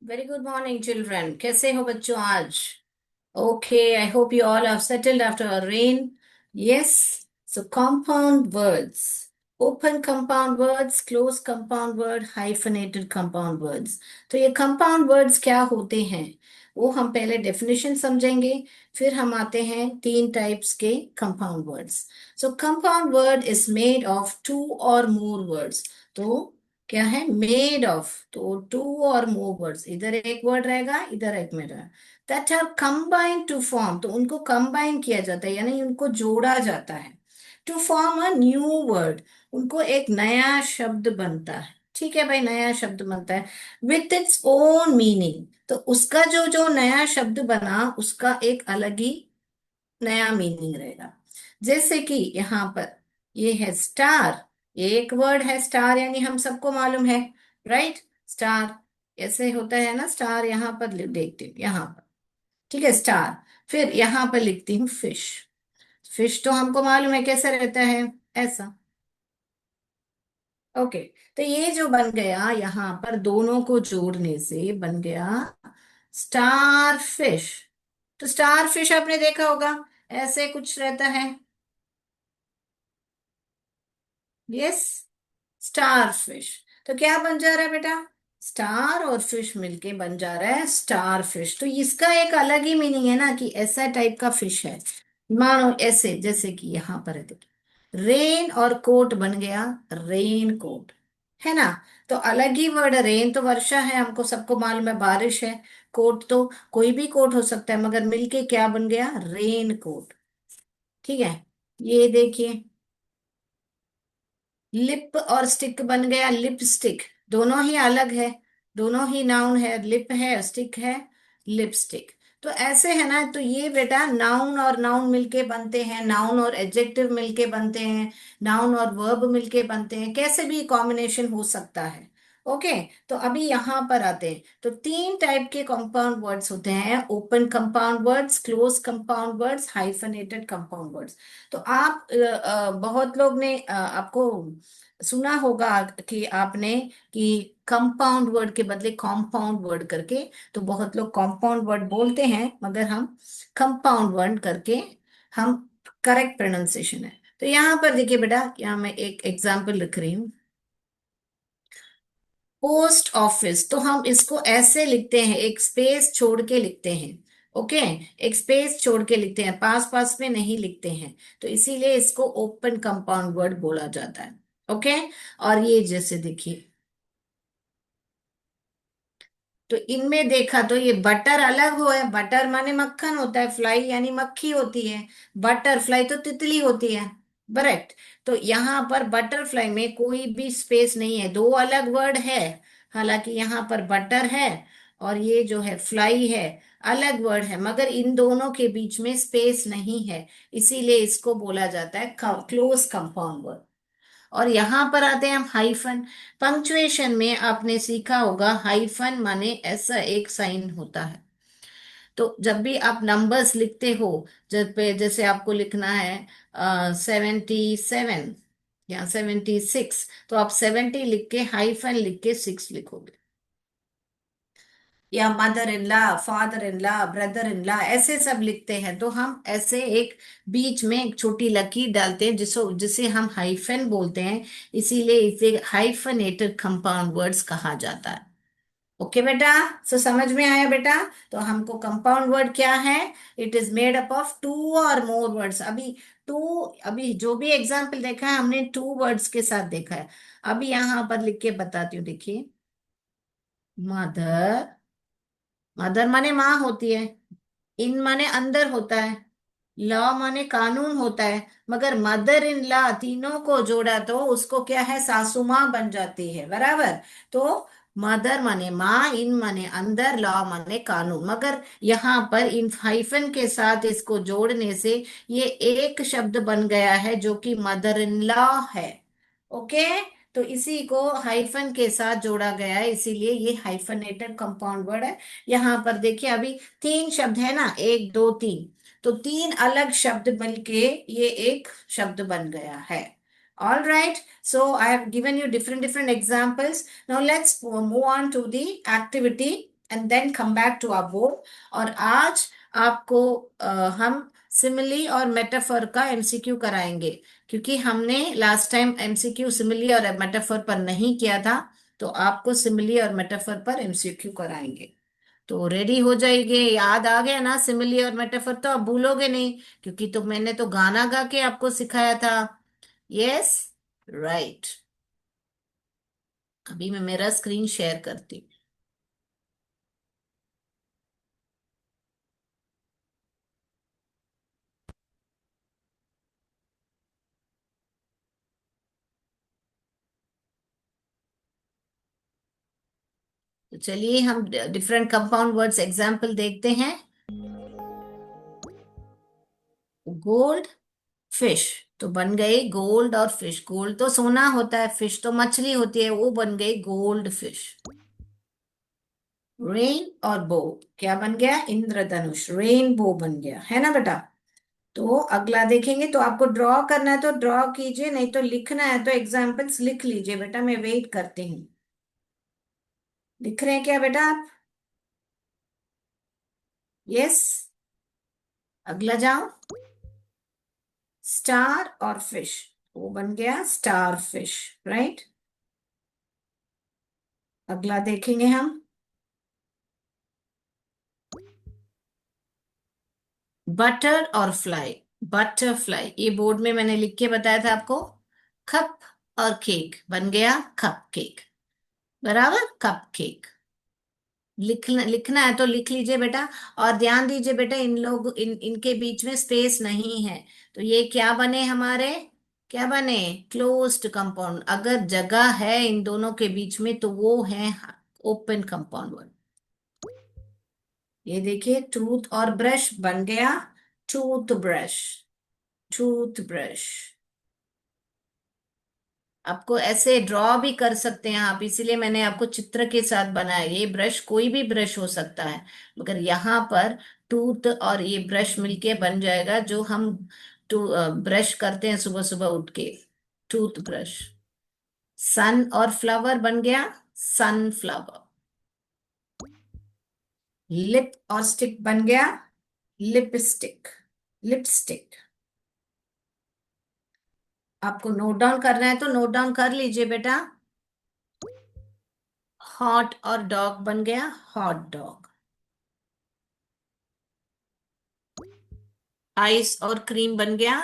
Very good morning children. कैसे हो बच्चों आज? Okay, I hope you all have settled after a rain. Yes. So compound words, open compound words, close compound word, hyphenated compound words. तो ये compound words क्या होते हैं वो हम पहले डेफिनेशन समझेंगे। फिर हम आते हैं तीन टाइप्स के compound words. So compound word is made of two or more words. तो क्या है? मेड ऑफ, तो टू और मोर वर्ड्स, इधर एक वर्ड रहेगा, इधर एक में रहेगा, that are combined to form, तो उनको कंबाइन किया जाता है यानी उनको जोड़ा जाता है to form a new word. उनको एक नया शब्द बनता है। ठीक है भाई, नया शब्द बनता है विथ इट्स ओन मीनिंग। तो उसका जो जो नया शब्द बना उसका एक अलग ही नया मीनिंग रहेगा। जैसे कि यहाँ पर ये है स्टार। एक वर्ड है स्टार, यानी हम सबको मालूम है, राइट? स्टार ऐसे होता है ना, स्टार यहाँ पर देखते हूँ यहाँ पर। ठीक है, स्टार। फिर यहाँ पर लिखती हूँ फिश। फिश तो हमको मालूम है कैसा रहता है, ऐसा। ओके। तो ये जो बन गया यहाँ पर दोनों को जोड़ने से बन गया स्टार फिश। तो स्टार फिश आपने देखा होगा, ऐसे कुछ रहता है। Yes, star fish. तो क्या बन जा रहा है बेटा? स्टार और फिश मिलके बन जा रहा है स्टार फिश। तो इसका एक अलग ही मीनिंग है ना कि ऐसा टाइप का फिश है। मानो ऐसे, जैसे कि यहाँ पर है, देखिए रेन और कोट बन गया रेन कोट, है ना? तो अलग ही वर्ड है। रेन तो वर्षा है, हमको सबको मालूम है, बारिश है। कोट तो कोई भी कोट हो सकता है, मगर मिलके क्या बन गया? Raincoat. ठीक है, ये देखिए, लिप और स्टिक बन गया लिपस्टिक। दोनों ही अलग है, दोनों ही नाउन है, लिप है स्टिक है, लिपस्टिक। तो ऐसे है ना, तो ये बेटा नाउन और नाउन मिलके बनते हैं, नाउन और एडजेक्टिव मिलके बनते हैं, नाउन और वर्ब मिलके बनते हैं, कैसे भी कॉम्बिनेशन हो सकता है। ओके। तो अभी यहाँ पर आते हैं। तो तीन टाइप के कंपाउंड वर्ड्स होते हैं, open compound words, close compound words, hyphenated compound words. तो आप बहुत लोग ने आपको सुना होगा कि आपने कि कंपाउंड वर्ड के बदले कॉम्पाउंड वर्ड करके। तो बहुत लोग कॉम्पाउंड वर्ड बोलते हैं, मगर हम कंपाउंड वर्ड करके हम करेक्ट प्रोनाउंसिएशन है। तो यहाँ पर देखिए बेटा, यहाँ मैं एक एग्जांपल लिख रही हूँ। पोस्ट ऑफिस, तो हम इसको ऐसे लिखते हैं, एक स्पेस छोड़ के लिखते हैं। ओके, एक स्पेस छोड़ के लिखते हैं, पास पास में नहीं लिखते हैं। तो इसीलिए इसको ओपन कंपाउंड वर्ड बोला जाता है। ओके। और ये जैसे देखिए, तो इनमें देखा तो ये बटर अलग हो है, बटर माने मक्खन होता है, फ्लाई यानी मक्खी होती है, बटरफ्लाई तो तितली होती है। करेक्ट। तो यहाँ पर बटरफ्लाई में कोई भी स्पेस नहीं है, दो अलग वर्ड है। हालांकि यहाँ पर बटर है और ये जो है फ्लाई है, अलग वर्ड है, मगर इन दोनों के बीच में स्पेस नहीं है। इसीलिए इसको बोला जाता है क्लोज कंपाउंड वर्ड। और यहां पर आते हैं हम हाइफन। पंक्चुएशन में आपने सीखा होगा, हाइफन माने ऐसा एक साइन होता है। तो जब भी आप नंबर्स लिखते हो, जब पे जैसे आपको लिखना है 77 या 76, तो आप 70 लिख के हाइफन लिख के 6 लिखोगे। या mother in law, father in law, brother in law, ऐसे सब लिखते हैं, तो हम ऐसे एक बीच में एक छोटी लकीर डालते हैं जिसको जिसे हम हाइफन बोलते हैं। इसीलिए इसे हाइफनेटेड कंपाउंड वर्ड्स कहा जाता है। ओके बेटा, सो समझ में आया बेटा? तो हमको कंपाउंड वर्ड क्या है? It is made up of two or more words. अभी टू, अभी जो भी एग्जाम्पल देखा है हमने टू वर्ड्स के साथ देखा है। अभी यहां पर लिख के बताती हूँ, देखिए। मदर, मदर माने माँ होती है, इन माने अंदर होता है, लॉ माने कानून होता है, मगर मदर इन लॉ तीनों को जोड़ा तो उसको क्या है? सासू माँ बन जाती है, बराबर। तो मदर माने माँ, इन माने अंदर, लॉ माने कानून, मगर यहाँ पर इन हाइफन के साथ इसको जोड़ने से ये एक शब्द बन गया है जो कि मदर इन लॉ है। ओके। तो इसी को हाइफन के साथ जोड़ा गया है, इसीलिए ये हाइफनेटेड कंपाउंड वर्ड है। यहाँ पर देखिए, अभी तीन शब्द है ना, एक दो तीन, तो तीन अलग शब्द मिलके ये एक शब्द बन गया है। All right, so I have given you different examples. Now let's move on to the activity and then come back to our board. और आज आपको हम सिमिली और मेटाफर का एमसीक्यू कराएंगे, क्योंकि हमने लास्ट टाइम एमसीक्यू सिमिली और मेटाफर पर नहीं किया था। तो आपको सिमिली और मेटाफर पर एमसीक्यू कराएंगे। तो रेडी हो जाएंगे, याद आ गया ना सिमिली और मेटाफर, तो आप भूलोगे नहीं, क्योंकि तो मैंने तो गाना गा के आपको सिखाया था। Yes, right. अभी मैं मेरा स्क्रीन शेयर करती हूँ। तो चलिए हम डिफरेंट कंपाउंड वर्ड्स एग्जाम्पल देखते हैं। Gold, fish. तो बन गई गोल्ड और फिश। गोल्ड तो सोना होता है, फिश तो मछली होती है, वो बन गई गोल्ड फिश। रेन और बो, क्या बन गया? इंद्रधनुष, रेनबो बन गया, है ना बेटा? तो अगला देखेंगे। तो आपको ड्रॉ करना है तो ड्रॉ कीजिए, नहीं तो लिखना है तो एग्जाम्पल्स लिख लीजिए बेटा, मैं वेट करती हूँ। लिख रहे हैं क्या बेटा आप? यस। अगला जाओ। स्टार और फिश, वो बन गया स्टार फिश, राइट। अगला देखेंगे हम। बटर और फ्लाई, बटरफ्लाई, ये बोर्ड में मैंने लिख के बताया था आपको। कप और केक बन गया कप केक, बराबर कप केक। लिखना लिखना है तो लिख लीजिए बेटा। और ध्यान दीजिए बेटा, इन लोग इनके बीच में स्पेस नहीं है। तो ये क्या बने हमारे? क्या बने? Closed compound. अगर जगह है इन दोनों के बीच में तो वो है ओपन कंपाउंड वर्ड। ये देखिए, टूथ और ब्रश बन गया टूथ ब्रश, टूथ ब्रश। आपको ऐसे ड्रॉ भी कर सकते हैं आप, इसीलिए मैंने आपको चित्र के साथ बनाया। ये ब्रश कोई भी ब्रश हो सकता है, मगर यहाँ पर टूथ और ये ब्रश मिलके बन जाएगा जो हम टू ब्रश करते हैं सुबह सुबह उठ के, टूथ ब्रश। सन और फ्लावर बन गया सनफ्लावर। लिप और स्टिक बन गया लिपस्टिक, लिपस्टिक। आपको नोट डाउन करना है तो नोट डाउन कर लीजिए बेटा। हॉट और डॉग बन गया हॉट डॉग। आइस और क्रीम बन गया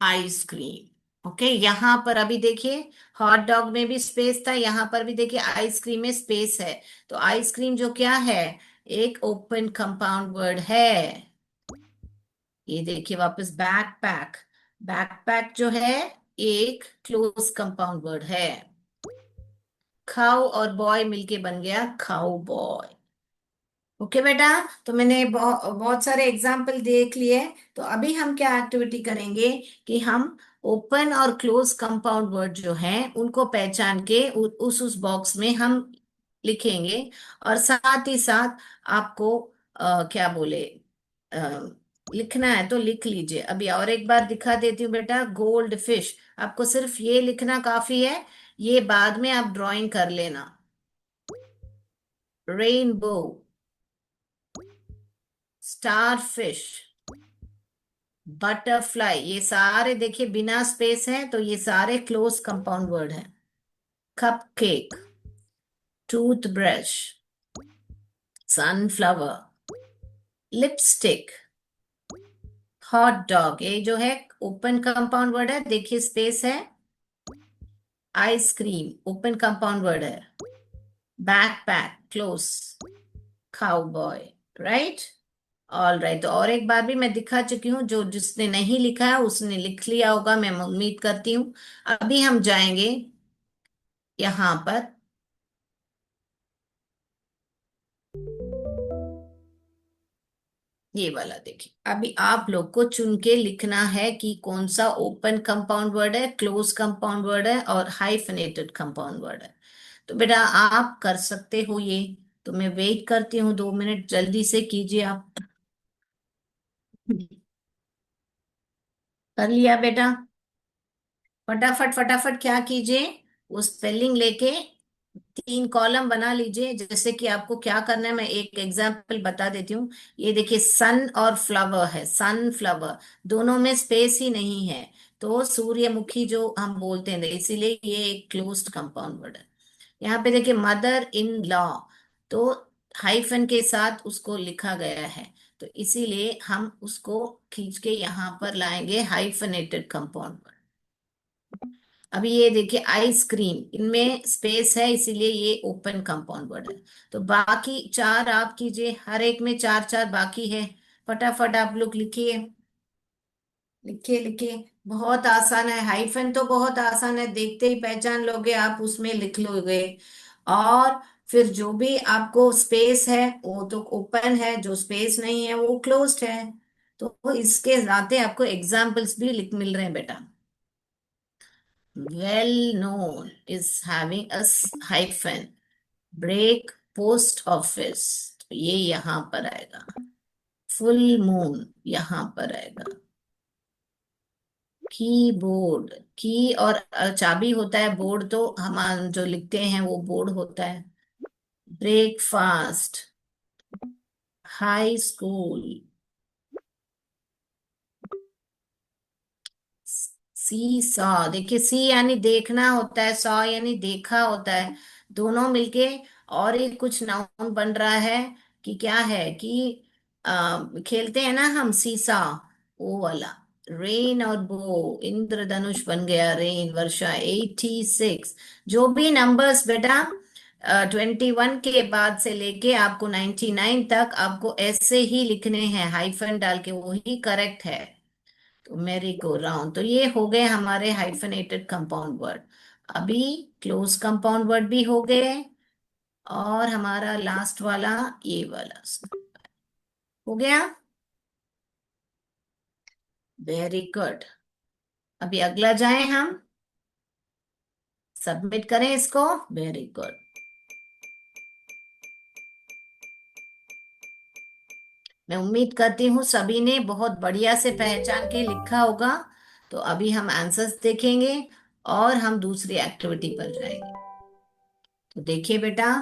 आइसक्रीम। ओके, यहां पर अभी देखिए, हॉट डॉग में भी स्पेस था, यहां पर भी देखिए आइसक्रीम में स्पेस है। तो आइसक्रीम जो क्या है, एक ओपन कंपाउंड वर्ड है। ये देखिए वापस बैकपैक, बैकपैक जो है एक क्लोज कंपाउंड वर्ड है। खाओ और बॉय मिलके बन गया खाओ बॉय। ओके बेटा, तो मैंने बहुत सारे एग्जाम्पल देख लिए। तो अभी हम क्या एक्टिविटी करेंगे कि हम ओपन और क्लोज कंपाउंड वर्ड जो हैं उनको पहचान के उस बॉक्स में हम लिखेंगे। और साथ ही साथ आपको क्या बोले, अ, लिखना है तो लिख लीजिए। अभी और एक बार दिखा देती हूँ बेटा। गोल्ड फिश, आपको सिर्फ ये लिखना काफी है, ये बाद में आप ड्राइंग कर लेना। रेनबो, स्टार फिश, बटरफ्लाई, ये सारे देखिए बिना स्पेस है, तो ये सारे क्लोज कंपाउंड वर्ड है। Cup cake, tooth brush, sunflower, lipstick, hot dog, ये जो है ओपन कंपाउंड वर्ड है, देखिए स्पेस है। आइसक्रीम ओपन कंपाउंड वर्ड है। Backpack close, cowboy, right. All right, तो और एक बार भी मैं दिखा चुकी हूँ, जो जिसने नहीं लिखा है उसने लिख लिया होगा, मैं उम्मीद करती हूँ। अभी हम जाएंगे यहाँ पर। ये वाला देखिए, अभी आप लोग को चुन के लिखना है कि कौन सा ओपन कंपाउंड वर्ड है, क्लोज कंपाउंड वर्ड है और हाइफनेटेड कंपाउंड वर्ड है। तो बेटा आप कर सकते हो ये। तो मैं वेट करती हूँ 2 मिनट, जल्दी से कीजिए आप। कर लिया बेटा? फटाफट फटाफट क्या कीजिए, वो स्पेलिंग लेके तीन कॉलम बना लीजिए। जैसे कि आपको क्या करना है, मैं एक एग्जांपल बता देती हूँ। ये देखिए, सन और फ्लावर है, सन फ्लावर, दोनों में स्पेस ही नहीं है। तो सूर्यमुखी जो हम बोलते हैं, इसीलिए ये एक क्लोज्ड कंपाउंड वर्ड है। यहाँ पे देखिए, मदर इन लॉ, तो हाइफन के साथ उसको लिखा गया है, तो इसीलिए हम उसको खींच के यहाँ पर लाएंगे हाइफनेटेड कंपाउंड वर्ड। अभी ये देखिए, आइसक्रीम, इनमें स्पेस है, इसीलिए ये ओपन कंपाउंड वर्ड है। तो बाकी चार आप कीजिए, हर एक में चार चार बाकी है। फटाफट आप लोग लिखिए, लिखिए लिखिए। बहुत आसान है, हाइफन तो बहुत आसान है, देखते ही पहचान लोगे आप, उसमें लिख लोगे। और फिर जो भी आपको स्पेस है वो तो ओपन है, जो स्पेस नहीं है वो क्लोज्ड है। तो इसके नाते आपको एग्जाम्पल्स भी लिख मिल रहे हैं बेटा। well known is having a hyphen, break post office, तो ये यहां पर आएगा। फुल मून यहां पर आएगा। कीबोर्ड, की और चाबी होता है, बोर्ड तो हम जो लिखते हैं वो बोर्ड होता है। ब्रेकफास्ट, हाई स्कूल, सी सॉ, देखिए सी यानी देखना होता है, सॉ यानी देखा होता है, दोनों मिलके और एक कुछ नाउन बन रहा है। कि क्या है कि खेलते हैं ना हम सीसा, वो वाला। रेन और बो, इंद्रधनुष बन गया, रेन वर्षा। 86, जो भी नंबर्स बेटा 21 के बाद से लेके आपको 99 तक आपको ऐसे ही लिखने हैं, हाइफन डाल के, वही करेक्ट है। तो मेरी गो राउंड, तो ये हो गए हमारे हाइफनेटेड कंपाउंड वर्ड। अभी क्लोज कंपाउंड वर्ड भी हो गए, और हमारा लास्ट वाला ये वाला हो गया। Very good. अभी अगला जाए हम, सबमिट करें इसको। Very good. मैं उम्मीद करती हूँ सभी ने बहुत बढ़िया से पहचान के लिखा होगा। तो अभी हम आंसर्स देखेंगे और हम दूसरी एक्टिविटी पर जाएंगे। तो देखिए बेटा,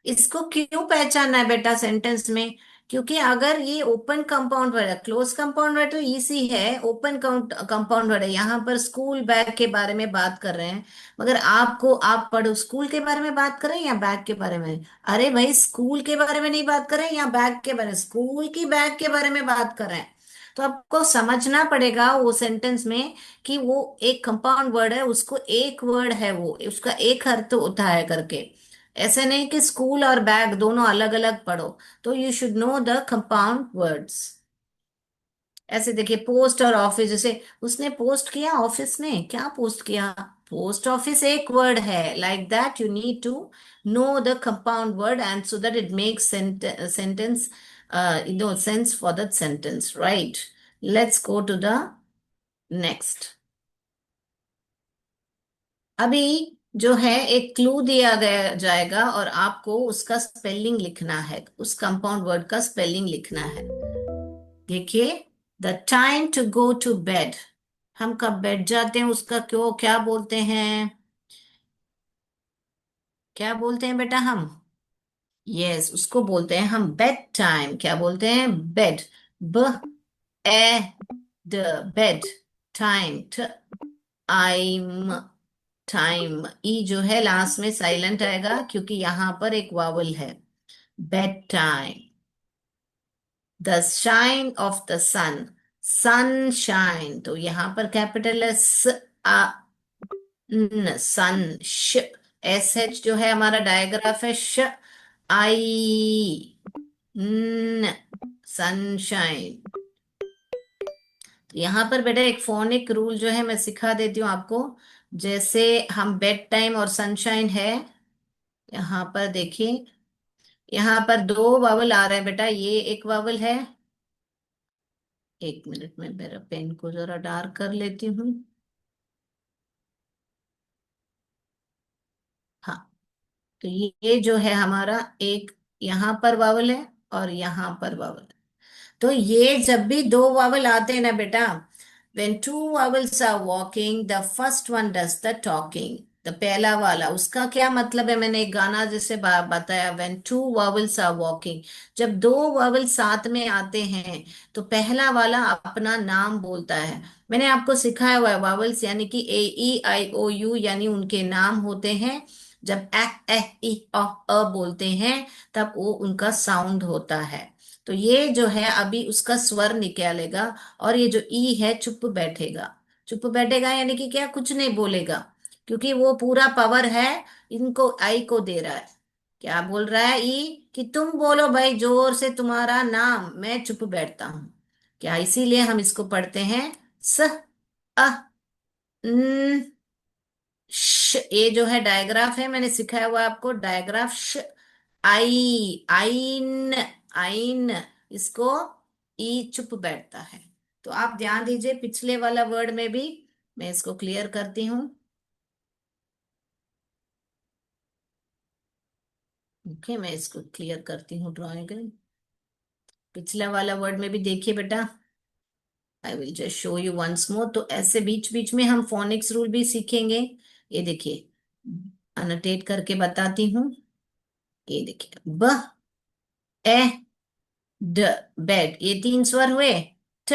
इसको क्यों पहचानना है बेटा सेंटेंस में? क्योंकि अगर ये ओपन कंपाउंड वर्ड है, क्लोज कंपाउंड वर्ड तो इजी है, ओपन कंपाउंड वर्ड है। यहाँ पर स्कूल बैग के बारे में बात कर रहे हैं, मगर आपको, आप पढ़ो, स्कूल के बारे में बात कर रहे हैं या बैग के बारे में? अरे भाई, स्कूल के बारे में नहीं बात कर रहे हैं या बैग के बारे में, स्कूल की बैग के बारे में बात कर रहे हैं। तो आपको समझना पड़ेगा वो सेंटेंस में कि वो एक कंपाउंड वर्ड है, उसको एक वर्ड है, वो उसका एक अर्थ होता है करके। ऐसे नहीं कि स्कूल और बैग दोनों अलग अलग पढ़ो। तो you should know the compound words. ऐसे देखिए, पोस्ट और ऑफिस, जैसे उसने पोस्ट किया, ऑफिस ने क्या पोस्ट किया, पोस्ट ऑफिस एक वर्ड है। Like that you need to know the compound word, and so that it makes sentence, sense for that sentence, right? Let's go to the next. अभी जो है, एक क्लू दिया गया जाएगा और आपको उसका स्पेलिंग लिखना है, उस कंपाउंड वर्ड का स्पेलिंग लिखना है। देखिए, the time to go to bed, हम कब बैठ जाते हैं उसका क्यों क्या बोलते हैं? क्या बोलते हैं बेटा हम? यस, उसको बोलते हैं हम बेड टाइम। क्या बोलते हैं? बेड, ब ए ड, बेड। टाइम, आइम, टाइम, ई जो है लास्ट में साइलेंट आएगा क्योंकि यहां पर एक वावल है। Bedtime. The shine of the sun, sunshine, तो यहां पर कैपिटल है, स आ न, सन, श, एस एच जो है हमारा डायग्राफ है, श आई न, सनशाइन। यहाँ पर बेटा एक फोनिक रूल जो है मैं सिखा देती हूँ आपको। जैसे हम बेड टाइम और सनशाइन है, यहाँ पर देखिए, यहाँ पर दो वावल आ रहे हैं बेटा, ये एक वावल है। एक मिनट में मेरा पेन को जरा डार्क कर लेती हूँ। हाँ, तो ये जो है हमारा एक, यहाँ पर वावल है और यहाँ पर वावल है। तो ये जब भी दो वावल आते हैं ना बेटा, when two vowels are walking, the first one does the talking, तो पहला वाला उसका क्या मतलब है, मैंने एक गाना जैसे बताया, when two vowels are walking, जब दो वॉवल साथ में आते हैं तो पहला वाला अपना नाम बोलता है। मैंने आपको सिखाया हुआ है वॉवल्स यानी कि ए ई आई ओ यू यानी उनके नाम होते हैं। जब ए ई अ बोलते हैं तब वो उनका साउंड होता है। तो ये जो है अभी उसका स्वर निकालेगा, और ये जो ई है चुप बैठेगा। चुप बैठेगा यानी कि क्या, कुछ नहीं बोलेगा, क्योंकि वो पूरा पावर है इनको आई को दे रहा है। क्या बोल रहा है ई, कि तुम बोलो भाई जोर से तुम्हारा नाम, मैं चुप बैठता हूं। क्या, इसीलिए हम इसको पढ़ते हैं स अ न श। ये जो है डायग्राफ है, मैंने सिखाया हुआ है आपको डायग्राफ श आई आइन आइन, इसको ई चुप बैठता है। तो आप ध्यान दीजिए पिछले वाला वर्ड में भी, मैं इसको क्लियर करती हूँ। ओके, मैं इसको क्लियर करती हूँ ड्राइंग। पिछला वाला वर्ड में भी देखिए बेटा, I will just show you once more. तो ऐसे बीच बीच में हम फोनिक्स रूल भी सीखेंगे। ये देखिए, अनोटेट करके बताती हूँ। ये देखिए, ब ए ड, बेड, ये तीन स्वर हुए। ठ,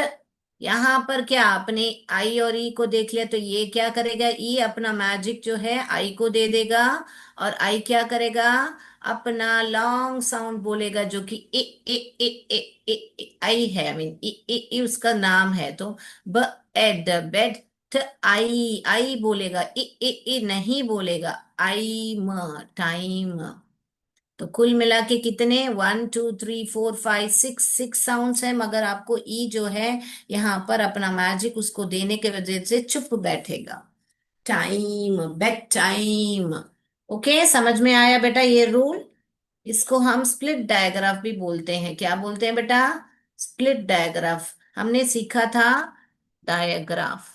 यहाँ पर क्या आपने आई और ई को देख लिया, तो ये क्या करेगा, ई अपना मैजिक जो है आई को दे देगा, और आई क्या करेगा, अपना लॉन्ग साउंड बोलेगा जो कि आई है, आई मीन उसका नाम है। तो ब एड बेड, ठ आई आई बोलेगा, इ नहीं बोलेगा, आई म टाइम। तो कुल मिला के कितने, 1 2 3 4 5 6 साउंड्स है, मगर आपको ई जो है यहाँ पर अपना मैजिक उसको देने के वजह से चुप बैठेगा। Time, bed time. ओके, समझ में आया बेटा ये रूल। इसको हम स्प्लिट डायग्राफ भी बोलते हैं। क्या बोलते हैं बेटा, स्प्लिट डायग्राफ हमने सीखा था। डायग्राफ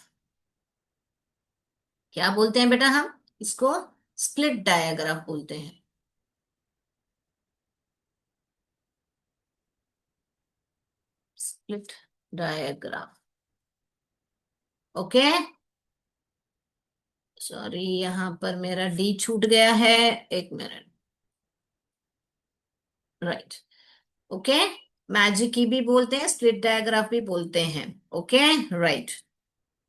क्या बोलते हैं बेटा, हम इसको स्प्लिट डायग्राफ बोलते हैं। Split digraph. ओके, सॉरी यहाँ पर मेरा डी छूट गया है, एक मिनट। राइट, ओके, मैजिक की भी बोलते हैं, स्प्लिट डायग्राफ भी बोलते हैं। Okay, right.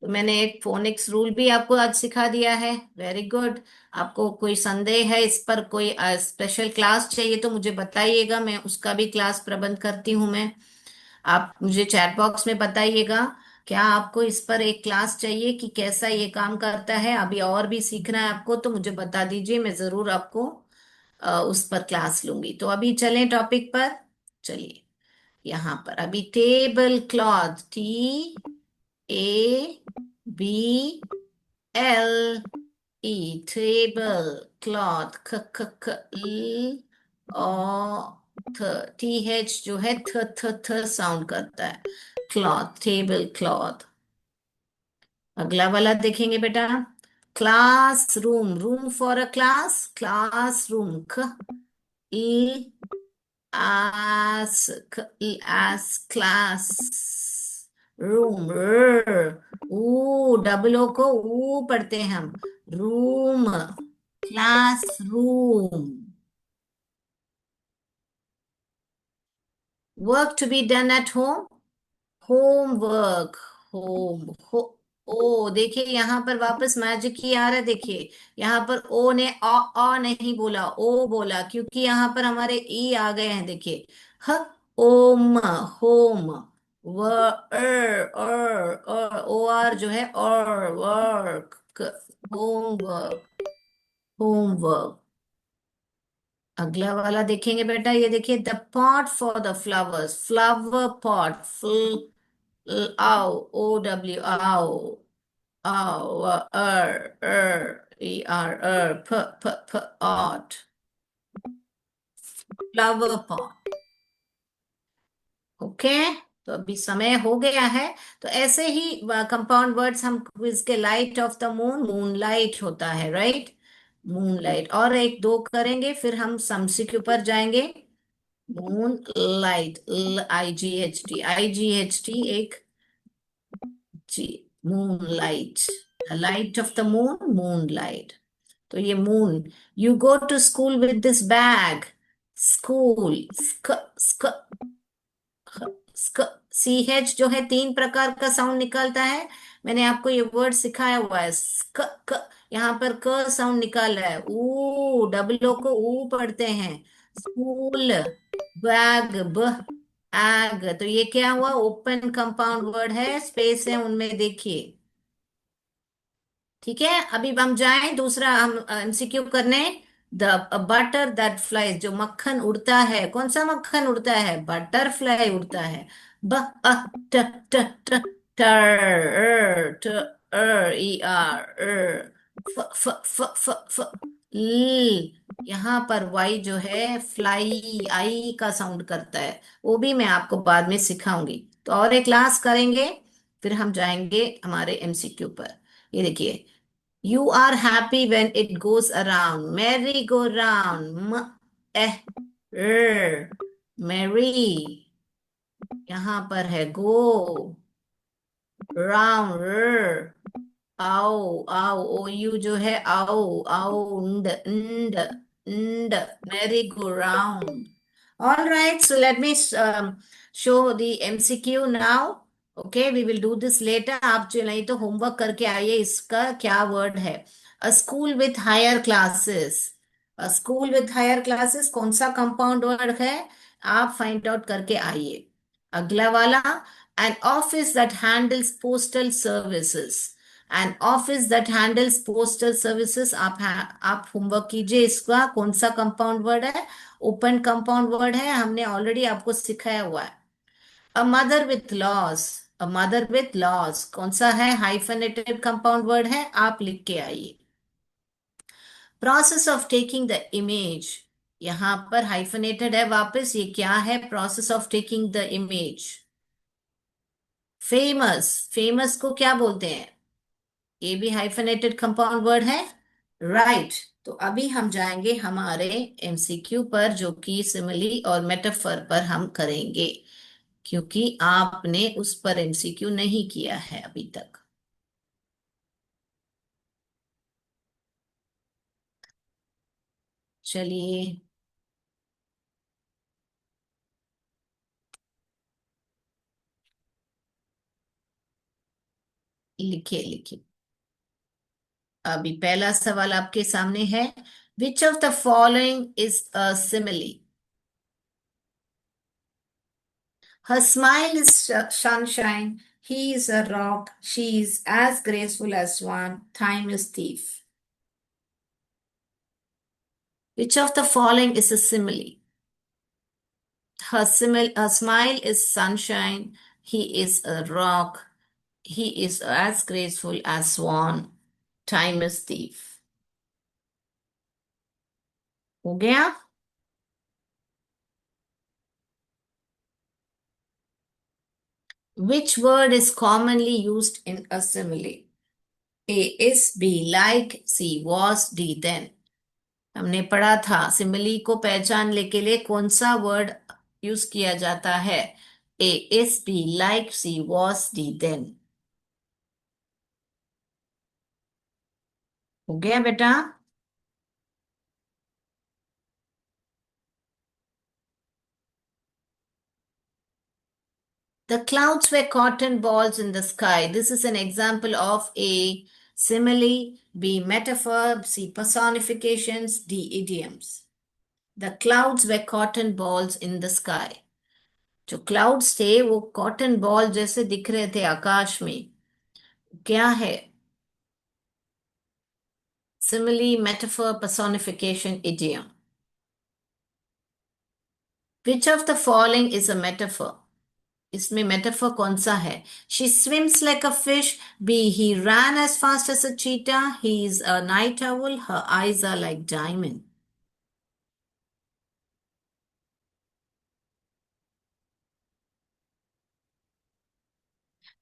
तो मैंने एक फोनिक्स रूल भी आपको आज सिखा दिया है, वेरी गुड। आपको कोई संदेह है इस पर, कोई स्पेशल क्लास चाहिए तो मुझे बताइएगा, मैं उसका भी क्लास प्रबंध करती हूँ मैं। आप मुझे चैट बॉक्स में बताइएगा, क्या आपको इस पर एक क्लास चाहिए कि कैसा ये काम करता है, अभी और भी सीखना है आपको तो मुझे बता दीजिए, मैं जरूर आपको उस पर क्लास लूंगी। तो अभी चलें टॉपिक पर। चलिए, यहाँ पर अभी tablecloth, T A B L E, tablecloth, ख ख ख ल ओ थ, टी एच जो है थ थ थ साउंड करता है। Cloth, tablecloth. अगला वाला देखेंगे बेटा, classroom, room for a class, classroom, ख ई आस, ख ई आस, क्लास रूम, ऊ डबल ओ को ऊ पढ़ते हैं हम, room, classroom. Work to be done at home, homework, home हो। ओ देखिए यहाँ पर वापस मैजिक ही आ रहा है, देखिए यहाँ पर ओ ने आ नहीं बोला, ओ बोला, क्योंकि यहाँ पर हमारे ई आ गए हैं, देखिए ह ओम, होम, व ओ आर जो है और, वर्क, होमवर्क, होमवर्क। अगला वाला देखेंगे बेटा, ये देखिए, the pot for the flowers, flower pot, आओ, ओ डब्ल्यू आओ, आओ, ई आर, फ फ फ ऑट, फ्लावर पॉट। ओके, तो अभी समय हो गया है। तो ऐसे ही कंपाउंड वर्ड्स हम क्विज के, light of the moon, moon light होता है, राइट, मून लाइट। और एक दो करेंगे फिर हम समसी के ऊपर जाएंगे। मून लाइट, IGHT, IGHT एक G, moon light, light of the moon, moon light. तो ये moon. You go to school with this bag. School. स्क. स्क. स्क. सी एच जो है तीन प्रकार का साउंड निकालता है. मैंने आपको ये वर्ड सिखाया हुआ है. स्क. क. यहाँ पर क साउंड निकाल रहा है. ऊ डबलों को ऊ पढ़ते हैं. स्कूल. बैग. ब. एग. तो ये क्या हुआ? ओपन कंपाउंड वर्ड है, स्पेस है उनमें, देखिए. ठीक है, अभी हम जाएं दूसरा, हम एमसीक्यू करने. द बटर दैट फ्लाइज, जो मक्खन उड़ता है, कौन सा मक्खन उड़ता है? बटरफ्लाई उड़ता है. ब. अ. ट. ट. ट. टर. ट. E R. फ. फ. फ. फ. फ. ल. यहाँ पर वाई जो है फ्लाई, आई का साउंड करता है. वो भी मैं आपको बाद में सिखाऊंगी. तो और एक क्लास करेंगे, फिर हम जाएंगे हमारे एमसीक्यू पर. ये देखिए. You are happy when it goes around. Merry go round. Eh, r. Merry. यहाँ पर है go. Round. आओ आओ. ओ यू जो है आओ आओ. nd. nd. nd. Merry go round. All right, so let me show the MCQ now. Okay, we will do this later. आप जो नहीं तो होमवर्क करके आइए, इसका क्या वर्ड है. A school with higher classes. A school with higher classes कौन सा कंपाउंड वर्ड है, आप फाइंड आउट करके आइए. अगला वाला. An office that handles postal services. An office that handles postal services. आप होमवर्क कीजिए, इसका कौन सा कंपाउंड वर्ड है. ओपन कंपाउंड वर्ड है, हमने ऑलरेडी आपको सिखाया हुआ है. A mother with loss. A mother with loss कौन सा है? हाइफनेटेड कंपाउंड वर्ड है, आप लिख के आइए. Process of taking the image. यहां पर हाइफनेटेड है वापस, ये क्या है? Process of taking the image. Famous. Famous को क्या बोलते हैं? ये भी हाइफनेटेड कंपाउंड वर्ड है. राइट. तो अभी हम जाएंगे हमारे एमसीक्यू पर, जो कि सिमिली और मेटाफर पर हम करेंगे, क्योंकि आपने उस पर एमसीक्यू नहीं किया है अभी तक. चलिए. लिखिए लिखिए. अभी पहला सवाल आपके सामने है. Which of the following is a simile? Her smile is sunshine. He is a rock. She is as graceful as swan. Time is thief. Which of the following is a simile? Her smile is sunshine. He is a rock. He is as graceful as swan. Time is thief. हो गया. Which word is commonly used in a simile? A is, B like, C was, D then. हमने पढ़ा था simile को पहचानने के लिए कौन सा वर्ड यूज किया जाता है. A is, B like, C was, D then. हो गया बेटा. The clouds were cotton balls in the sky. This is an example of A simile, B metaphor, C personifications, D idioms. The clouds were cotton balls in the sky. जो clouds थे वो cotton ball जैसे दिख रहे थे आकाश में. क्या है? Simile, metaphor, personification, idiom. Which of the following is a metaphor? इसमें metaphor कौन सा है? She swims like a fish. B. He ran as fast as a cheetah. He is a night owl. Her eyes are like diamond.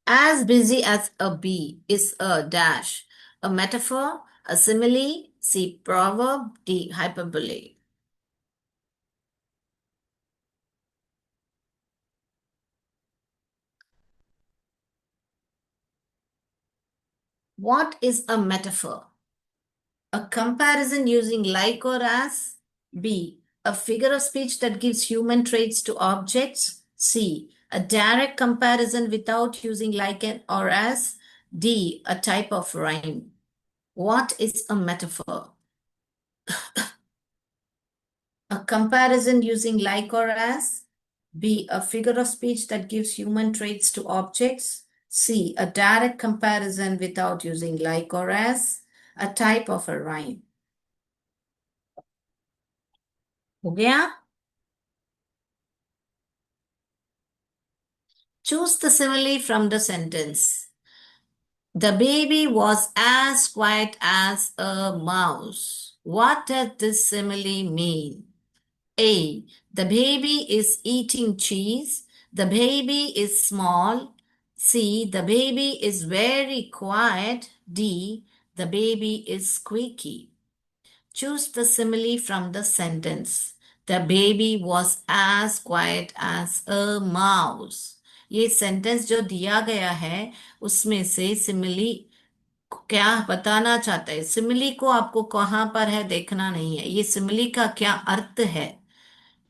As busy as a bee is a dash. A metaphor, a simile, C. Proverb, D. Hyperbole. What is a metaphor? A comparison using like or as. B. A figure of speech that gives human traits to objects. C. A direct comparison without using like and or as. D. A type of rhyme. What is a metaphor? A comparison using like or as. B. A figure of speech that gives human traits to objects. C. A direct comparison without using like or as. A type of a rhyme. हो गया? Choose the simile from the sentence. The baby was as quiet as a mouse. What does this simile mean? A. The baby is eating cheese. The baby is small. C. The baby is very quiet. D. The baby is squeaky. Choose the simile from the sentence. The baby was as quiet as a mouse. ये sentence जो दिया गया है उसमें से simile क्या बताना चाहता है? सिमिली को आपको कहाँ पर है देखना नहीं है, ये सिमिली का क्या अर्थ है?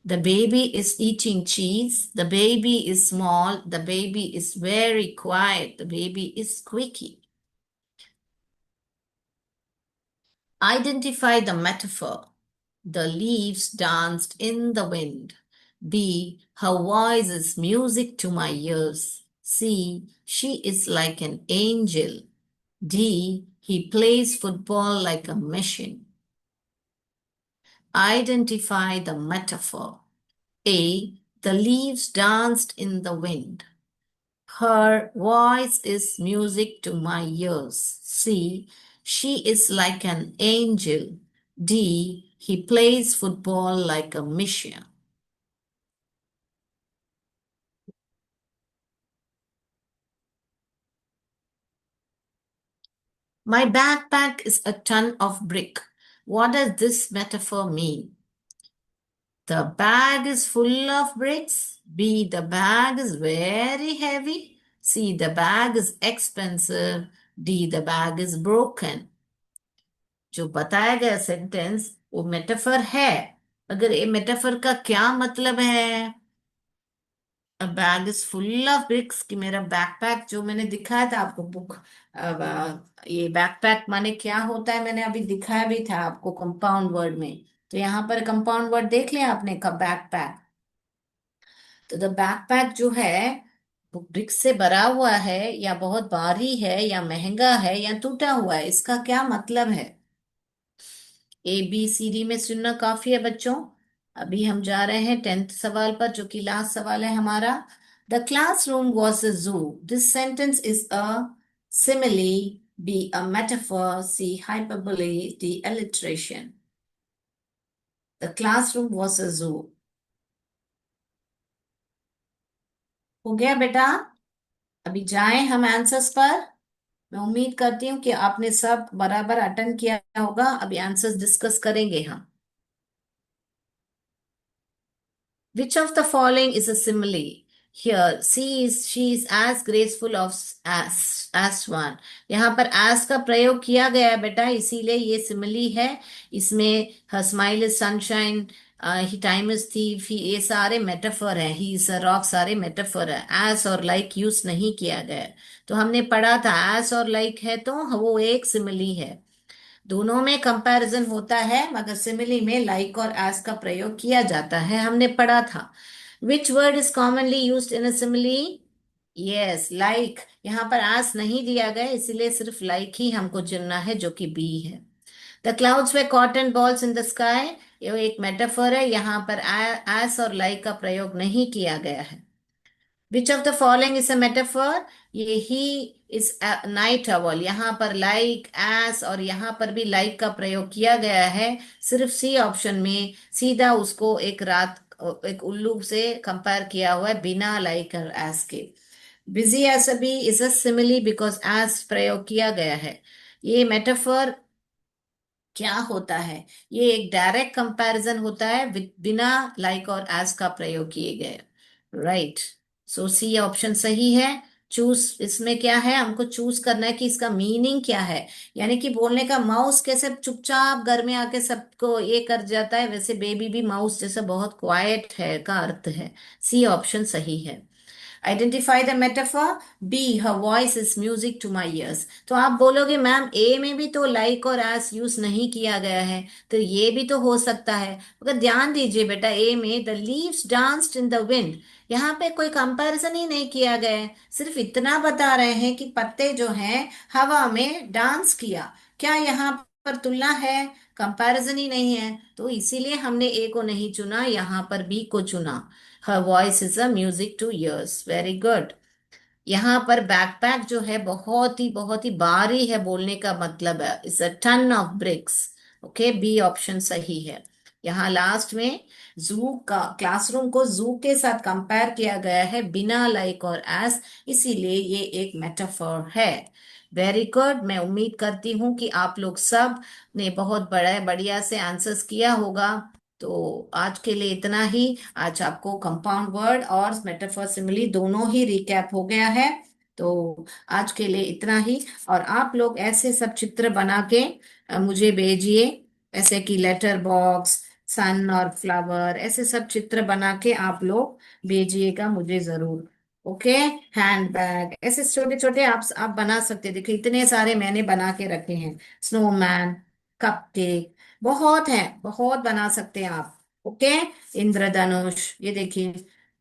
The baby is eating cheese. The baby is small. The baby is very quiet. The baby is squeaky. Identify the metaphor. The leaves danced in the wind. B. Her voice is music to my ears. C. She is like an angel. D. He plays football like a machine. Identify the metaphor. A. The leaves danced in the wind. Her voice is music to my ears. C. She is like an angel. D. He plays football like a machine. My backpack is a ton of brick. What does this metaphor mean? The bag is full of bricks. B. The bag is very heavy. C. The bag is expensive. D. The bag is broken. जो बताया गया sentence वो metaphor है, अगर ये metaphor का क्या मतलब है? अ bag is full of BRICS कि मेरा बैकपैक जो मैंने दिखाया था आपको बुक, ये बैकपैक माने क्या होता है मैंने अभी दिखाया भी था आपको कंपाउंड वर्ड में। तो यहाँ पर कंपाउंड वर्ड देख लिया आपने का बैकपैक। तो द बैकपैक जो है वो ब्रिक्स से भरा हुआ है या बहुत भारी है या महंगा है या टूटा हुआ है, इसका क्या मतलब है? ए बी सी डी में सुनना काफी है बच्चों। अभी हम जा रहे हैं 10th सवाल पर जो कि लास्ट सवाल है हमारा। The classroom was a zoo. This sentence is a simile. B a metaphor. C hyperbole. D alliteration. The classroom was a zoo. हो गया बेटा? अभी जाएं हम आंसर्स पर। मैं उम्मीद करती हूँ कि आपने सब बराबर अटेंड किया होगा। अभी आंसर्स डिस्कस करेंगे हम। Which of the following is a simile? Here, she is as graceful of as one. यहाँ पर as का प्रयोग किया गया है बेटा, इसीलिए ये simile है। इसमें her smile is sunshine, he time is thief, ये सारे metaphor है। he is a rock सारे metaphor है। as और like use नहीं किया गया है। तो हमने पढ़ा था as और like है तो वो एक simile है। दोनों में कंपैरिजन होता है मगर सिमिली में लाइक और एज का प्रयोग किया जाता है, हमने पढ़ा था। Which word is commonly used in a simile? Yes, like. यहाँ पर एज नहीं दिया गया इसीलिए सिर्फ लाइक ही हमको चुनना है जो कि बी है। The clouds way cotton balls in the sky, ये एक मेटाफर है, यहाँ पर एज और लाइक का प्रयोग नहीं किया गया है। Which of the following is a metaphor? ये ही इज नाइट अवल, यहाँ पर लाइक एस और यहाँ पर भी लाइक का प्रयोग किया गया है। सिर्फ सी ऑप्शन में सीधा उसको एक रात एक उल्लू से कंपेयर किया हुआ है बिना लाइक और एस के। Busy as bee is a simile because as प्रयोग किया गया है। ये मेटाफर क्या होता है? ये एक डायरेक्ट कंपैरिजन होता है बिना लाइक और एज का प्रयोग किए गए। राइट। सो सी ऑप्शन सही है। चूज, इसमें क्या है, हमको चूज करना है कि इसका मीनिंग क्या है। यानी कि बोलने का, माउस कैसे चुपचाप घर में आके सबको ये कर जाता है, वैसे बेबी भी माउस जैसा बहुत क्वाइट है का अर्थ है। सी ऑप्शन सही है। Identify the metaphor. B, her voice is music to my ears. तो आप बोलोगे मैम ए में भी तो लाइक और एस यूज नहीं किया गया है, तो ये भी तो हो सकता है। मगर ध्यान दीजिए बेटा, ए में the leaves danced in the wind, यहाँ पे कोई कंपैरिजन ही नहीं किया गया है, सिर्फ इतना बता रहे हैं कि पत्ते जो हैं हवा में डांस किया। क्या यहाँ पर तुलना है? कंपैरिजन ही नहीं है, तो इसीलिए हमने ए को नहीं चुना, यहाँ पर बी को चुना। हर voice is a music two years, very good. यहाँ पर बैकपैक जो है बहुत ही भारी है, बोलने का मतलब है it's a ton of bricks. Okay, B option सही है। यहाँ लास्ट में जू का, क्लासरूम को जू के साथ कंपेयर किया गया है बिना लाइक और एस, इसीलिए ये एक मेटाफर है। Very good. मैं उम्मीद करती हूँ कि आप लोग सब ने बहुत बड़ा बढ़िया से आंसर्स किया होगा। तो आज के लिए इतना ही। आज आपको कंपाउंड वर्ड और मेटाफर सिमिली दोनों ही रिकैप हो गया है। तो आज के लिए इतना ही। और आप लोग ऐसे सब चित्र बना के मुझे भेजिए, ऐसे कि लेटर बॉक्स, सन और फ्लावर, ऐसे सब चित्र बना के आप लोग भेजिएगा मुझे जरूर। ओके। हैंड बैग, ऐसे छोटे छोटे आप बना सकते हैं। देखिए इतने सारे मैंने बना के रखे हैं। स्नोमैन, कपकेक, बहुत है, बहुत बना सकते हैं आप। ओके। इंद्रधनुष, ये देखिए,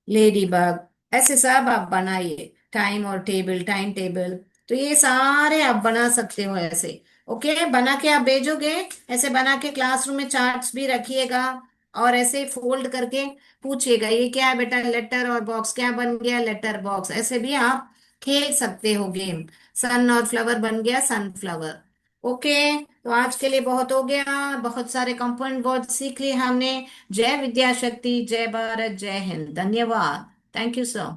लेडी बग, ऐसे सब आप बनाइए। टाइम और टेबल, टाइम टेबल, तो ये सारे आप बना सकते हो ऐसे। ओके, बना के आप भेजोगे। ऐसे बना के क्लासरूम में चार्ट्स भी रखिएगा, और ऐसे फोल्ड करके पूछिएगा ये क्या है बेटा, लेटर और बॉक्स क्या बन गया, लेटर बॉक्स, ऐसे भी आप खेल सकते हो गेम। सन और फ्लावर बन गया सनफ्लावर। ओके। तो आज के लिए बहुत हो गया, बहुत सारे कंपाउंड वर्ड सीख लिए हमने। जय विद्या शक्ति, जय भारत, जय हिंद, धन्यवाद। Thank you sir.